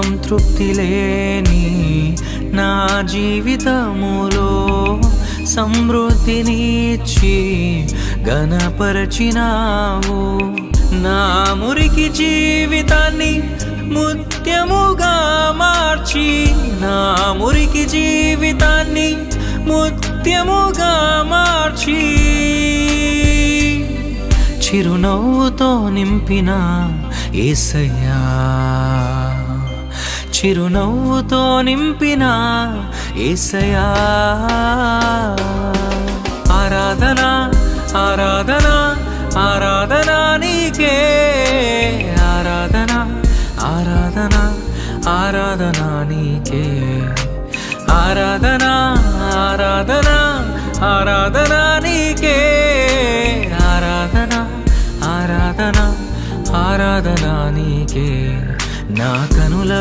సంతృప్తి లేని నా జీవితములో సమృద్ధినిచ్చి ఘనపరచినావు. నా మురికి జీవితాన్ని ముత్యముగా మార్చి, నా మురికి జీవితాన్ని ముత్యముగా మార్చి, చిరునవ్వుతో నింపిన యేసయ్యా, చిరునవ్వుతో నింపిన యేసయ్యా. ఆరాధన ఆరాధన ఆరాధన నీకే, ఆరాధన ఆరాధన ఆరాధన నీకే, ఆరాధన ఆరాధన ఆరాధన నీకే, ఆరాధన ఆరాధన ఆరాధన నీకే. నా కనుల